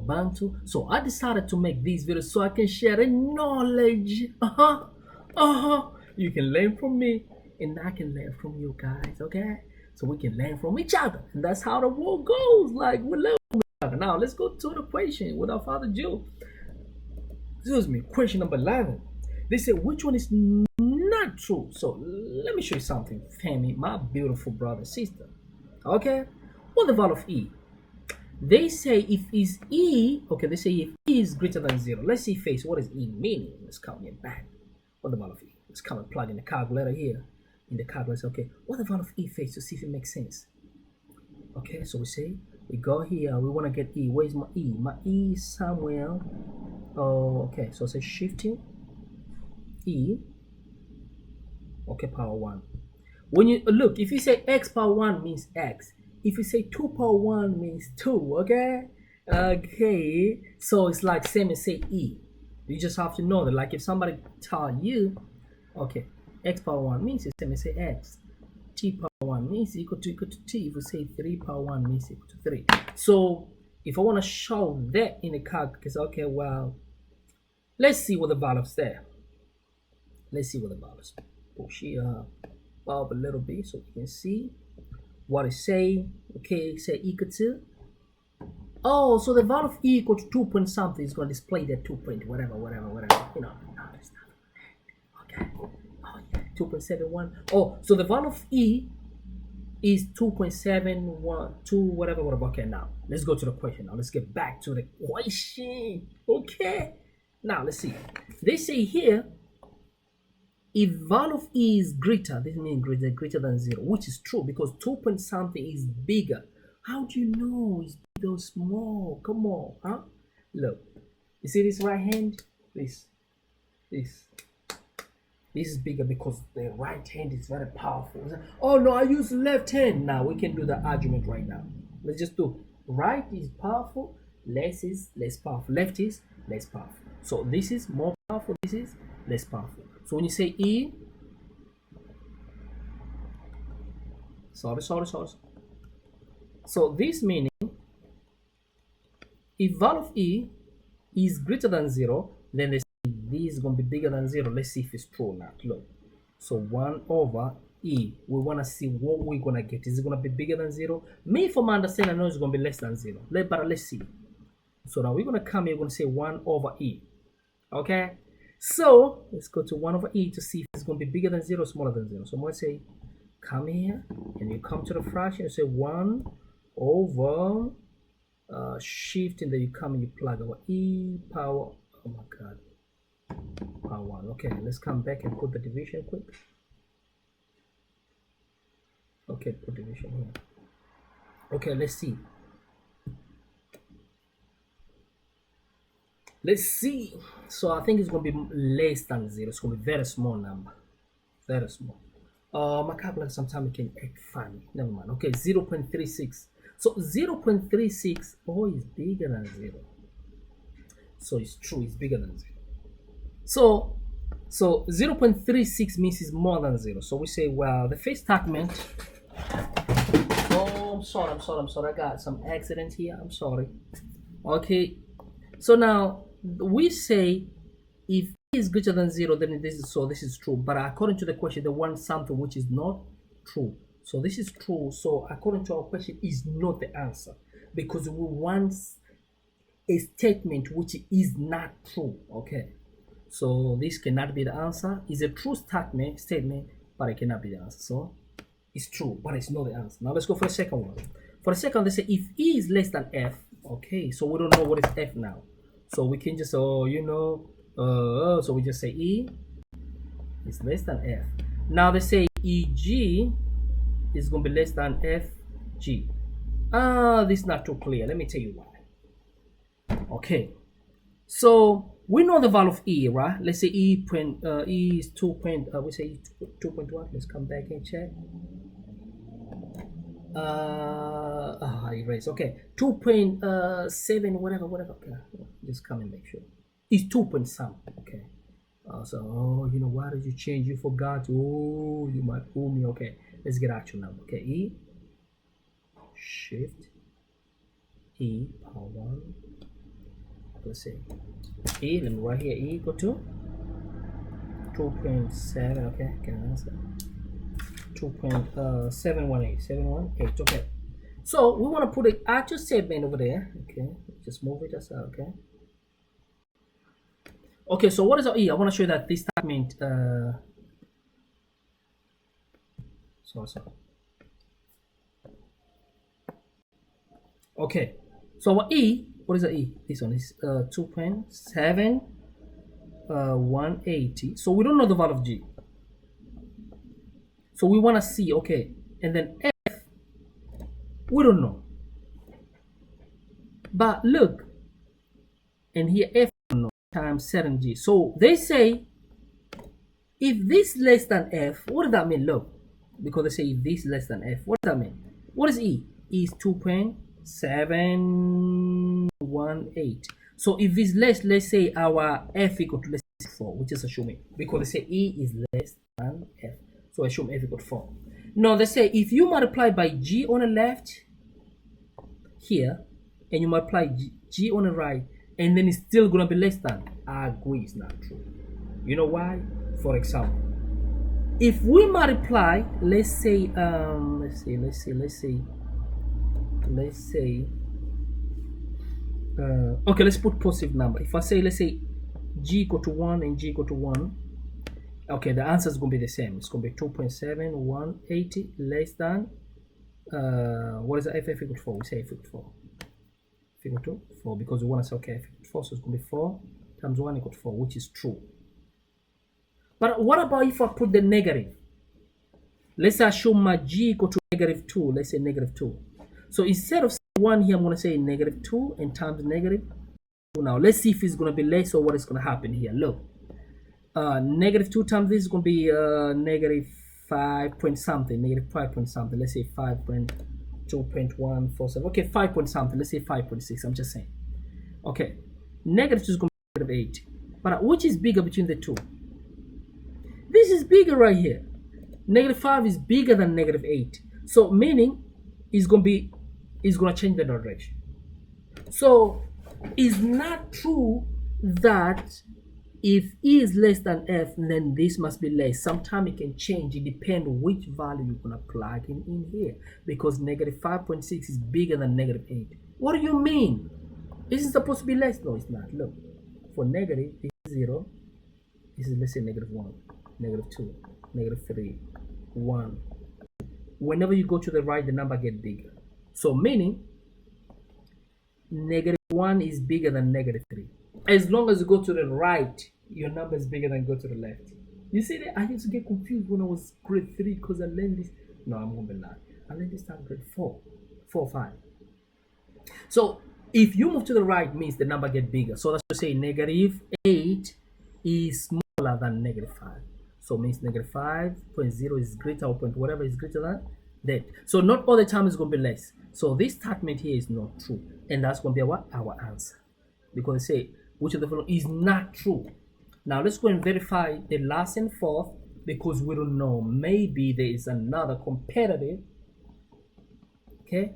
Bantu. So I decided to make these videos so I can share the knowledge. You can learn from me and I can learn from you guys, okay? So we can learn from each other. And that's how the world goes. Like we learn from each other. Now let's go to the question without further ado. Excuse me, question number 11. They say which one is not true. So let me show you something, Femi, my beautiful brother, sister. Okay? What the value of E? They say if is E, okay, they say if E is greater than 0. Let's see face, what is E meaning? Let's count it back. What the value of E? Let's come and plug in the calculator here. In the calculator, okay, what the value of E face to see if it makes sense. Okay, so we say, we go here, we want to get E. Where's my E? My E is somewhere. Oh, okay, so say shifting E, okay, power 1. When you look, if you say x power 1 means x. If you say 2 power 1 means 2, okay? Okay, so it's like same as say E. You just have to know that, like if somebody tell you, okay, x power 1 means it's same as say x. T power 1 means equal to t. If you say 3 power 1 means equal to 3. So if I want to show that in the calculus, okay, well, let's see what the values there. Let's see what the values. Push here up a little bit so you can see what it say. Okay, say equal to. Oh, so the value of E equal to 2 point something is going to display that 2 point whatever. You know, no, that's not. Okay. Oh yeah, 2.71. Oh, so the value of E is 2.712 whatever. Okay, now let's go to the question. Now let's get back to the question. Okay. Now let's see. They say here, if value of E is greater, this means greater than 0, which is true because 2 point something is bigger. How do you know it's big or small? Come on, huh? Look, you see this right hand? This is bigger because the right hand is very powerful. Oh no, I use left hand. Now we can do the argument right now. Let's just do right is powerful, less is less powerful, left is less powerful. So this is more powerful, this is less powerful. So when you say E, sorry. So this meaning if value of E is greater than 0, then they say this is going to be bigger than 0. Let's see if it's true or not. Look, so 1 over E, we want to see what we're going to get. Is it going to be bigger than 0? Me, from my understanding, I know it's going to be less than 0. But let's see. So now we're going to come here, we're going to say 1 over E. Okay? So let's go to 1 over E to see if it's going to be bigger than 0 or smaller than 0. So I'm going to say, come here, and you come to the fraction, you say 1 over shift, and then you come and you plug over E power, oh my god, power 1. Okay, let's come back and put the division quick. Okay, put division here. Okay, let's see. So I think it's going to be less than 0. It's going to be very small number, very small. My calculator sometimes it can act funny. Never mind. Okay, 0.36. So 0.36, oh, is bigger than 0. So it's true, it's bigger than 0. So 0.36 means it's more than 0. So we say, well, the first statement. Oh, I'm sorry. I got some accident here. I'm sorry. Okay. So now we say if E is greater than 0, then this is true. But according to the question, they want something which is not true. So this is true. So according to our question, is not the answer because we want a statement which is not true. Okay. So this cannot be the answer. It's a true statement, but it cannot be the answer. So it's true, but it's not the answer. Now let's go for the second one. For the second, they say if E is less than F. Okay, so we don't know what is F now. So we can just, so we just say E is less than F. Now they say EG is going to be less than FG. This is not too clear. Let me tell you why. Okay, so we know the value of E, right? Let's say E is 2 point, we say 2.1. Let's come back and check. Erase. Okay, 2.7 whatever. Okay, just come and make sure it's 2 point something. Okay. So you know, why did you change? You forgot. Oh, you might fool me. Okay, let's get actual number. Okay, E shift E power 1 let's say E, let me write here E equal to 2.7, okay, can answer 2.718, okay. So we want to put the actual statement over there, okay, just move it aside, okay. Okay, so what is our E? I want to show you that this statement, sorry. Okay, so our E, what is the E? This one is 2.718. So we don't know the value of G. So we want to see, okay, and then F, we don't know. But look, and here F times 7G. So they say if this less than F, what does that mean? Look, because they say if this less than F, what does that mean? What is E? E is 2.718. So if it's less, let's say our F equal to, let's say 4, which is assuming, because they say E is less than F. So assume F equal to 4. Now they say if you multiply by G on the left here, and you multiply G on the right, and then it's still gonna be less than, I agree it's not true. You know why? For example, if we multiply, let's say okay, let's put positive number. If I say, let's say G equal to 1 and G equal to 1, okay, the answer is going to be the same. It's going to be 2.7180 less than, what is the F equal to 4? We say F equal to 4. F equal to 4, because we want to say, okay, F equal to 4, so it's going to be 4 times 1 equal to 4, which is true. But what about if I put the negative? Let's assume my G equal to negative 2. Let's say negative 2. So instead of saying 1 here, I'm going to say negative 2 and times negative 2. Now, let's see if it's going to be less or what is going to happen here. Look. Negative 2 times this is going to be negative 5 point something, negative 5 point something. Let's say 5.2.147. Okay, 5 point something. Let's say 5.6. I'm just saying. Okay, negative 2 is going to be negative 8. But which is bigger between the two? This is bigger right here. Negative 5 is bigger than negative 8. So meaning it's going to change the direction. So it's not true that if E is less than F, then this must be less. Sometimes it can change. It depends which value you're going to plug in here. Because negative 5.6 is bigger than negative 8. What do you mean? Is it supposed to be less? No, it's not. Look, for negative, this is 0. This is, let's say, negative 1, negative 2, negative 3, 1. Whenever you go to the right, the number gets bigger. So meaning, negative 1 is bigger than negative 3. As long as you go to the right, your number is bigger than go to the left. You see that? I used to get confused when I was grade 3 because I learned this. No, I'm going to be lying. I learned this time grade 4, 5. So if you move to the right, means the number get bigger. So let's just say negative 8 is smaller than negative 5. So means negative 5.0 is greater or point whatever is greater than that. So not all the time is going to be less. So this statement here is not true. And that's going to be what? Our answer. Because they say which of the following is not true. Now let's go and verify the last and fourth, because we don't know. Maybe there is another competitive. Okay,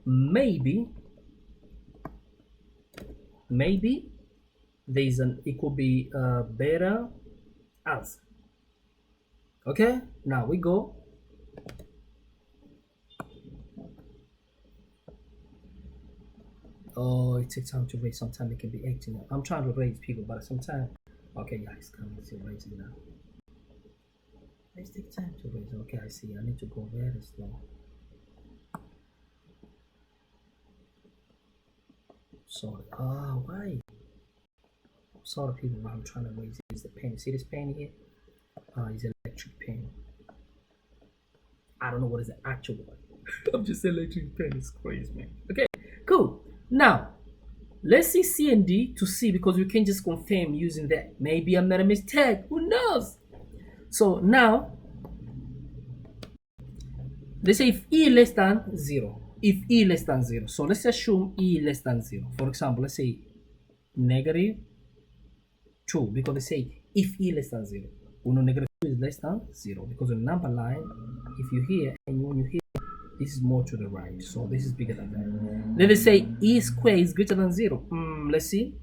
maybe there is it could be a better answer. Okay, now we go. Oh, it takes time to raise. Sometimes it can be acting. I'm trying to raise people, but sometimes, okay, yeah, it's coming. It's raising now. It takes time to raise. Okay, I see. I need to go very slow. Sorry. Oh, why? Sorry, people. I'm trying to raise. Is the pen? See this pen here? It's an electric pen. I don't know what is the actual one. I'm just electric pen. It's crazy, man. Okay, cool. Now, let's see C and D to see, because we can just confirm using that. Maybe I made a mistake. Who knows? So now, let's say if E less than 0. If E less than 0. So let's assume E less than 0. For example, let's say negative 2. Because they say if E less than 0. We know negative 2 is less than 0. Because on the number line, if you hear, and when you hear, this is more to the right, so this is bigger than that. Then they say E squared is greater than 0. Let's see.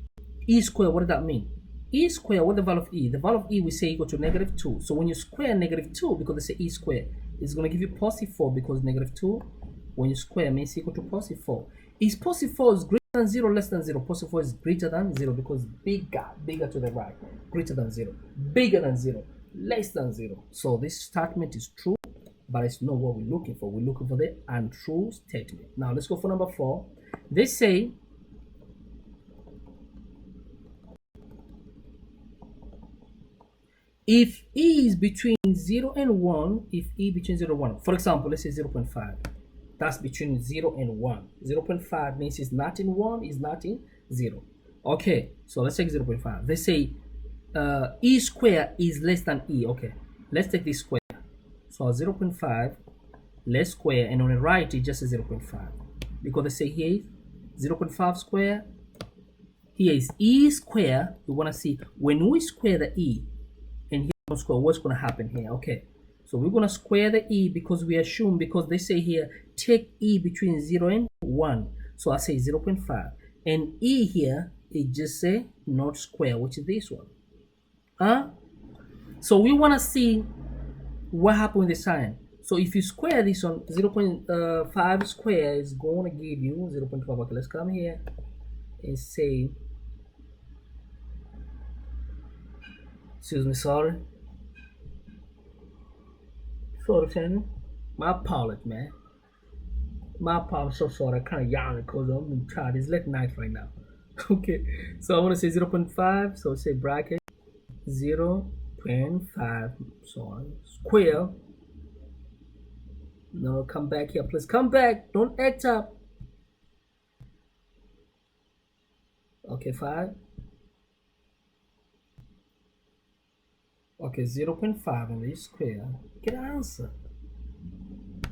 E squared, what does that mean? E squared, what the value of E? The value of E we say equal to -2. So when you square -2, because they say E squared, it's going to give you +4 because -2. When you square means equal to +4. Is +4 is greater than 0, less than 0? +4 is greater than 0 because bigger to the right, greater than 0, bigger than 0, less than 0. So this statement is true, but it's not what we're looking for. We're looking for the untrue statement. Now let's go for number 4. They say if E is between 0 and 1, if E between 0 and 1, for example, let's say 0.5, that's between 0 and 1. 0.5 means it's not in 1, it's not in 0. Okay, so let's take 0.5. They say E squared is less than E. Okay, let's take this square. So 0.5, let's square, and on the right it's just a 0.5. Because they say here is 0.5 square, here is E square. We want to see when we square the E, and here we square, what's going to happen here? Okay, so we're going to square the E because we assume, because they say here, take E between 0 and 1. So I say 0.5. And E here, it just say not square, which is this one. So we want to see what happened with the sign. So if you square this one, 0.5 square is going to give you 0.5. Okay, let's come here and say, excuse me, sorry, channel. My apologies, man. My apologies, so sorry. I kind of yawn because I'm tired. It's late night right now. Okay, so I want to say 0.5. So say bracket 0.5. So square. No, come back here, please. Come back. Don't act up. Okay, 5. Okay, 0.5 and this square. Get an answer.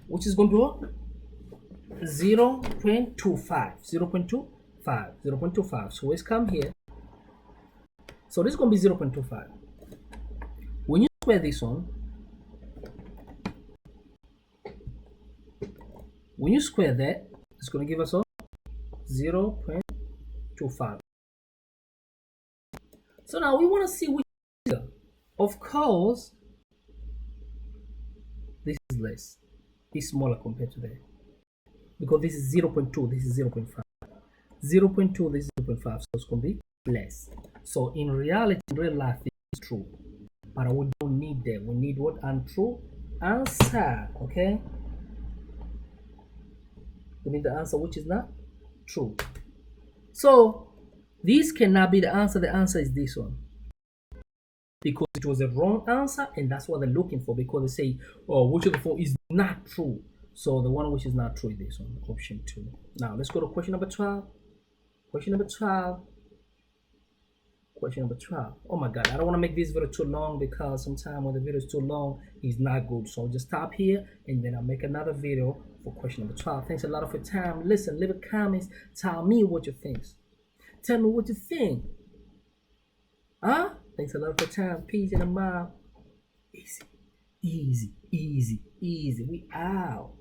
Which is going to be 0.25. 0.25. 0.25. So let's come here. So this is going to be 0.25. When you square this one, when you square that, it's going to give us a 0.25. So now we want to see which is bigger. Of course, this is less. It's smaller compared to that. Because this is 0.2, this is 0.5. 0.2, this is 0.5, so it's going to be less. So in reality, in real life, this is true. But we don't need that. We need what? Untrue answer. Okay? We need the answer which is not true. So this cannot be the answer. The answer is this one. Because it was a wrong answer, and that's what they're looking for, because they say, oh, which of the four is not true. So the one which is not true is this one, option 2. Now let's go to question number 12. Question number 12. Question number 12. Oh my god, I don't want to make this video too long, because sometimes when the video is too long, it's not good. So I'll just stop here and then I'll make another video for question number 12. Thanks a lot for your time. Listen, leave a comments, tell me what you think. Tell me what you think. Thanks a lot for your time. Peace in the mile. Easy, easy, easy, easy. We out.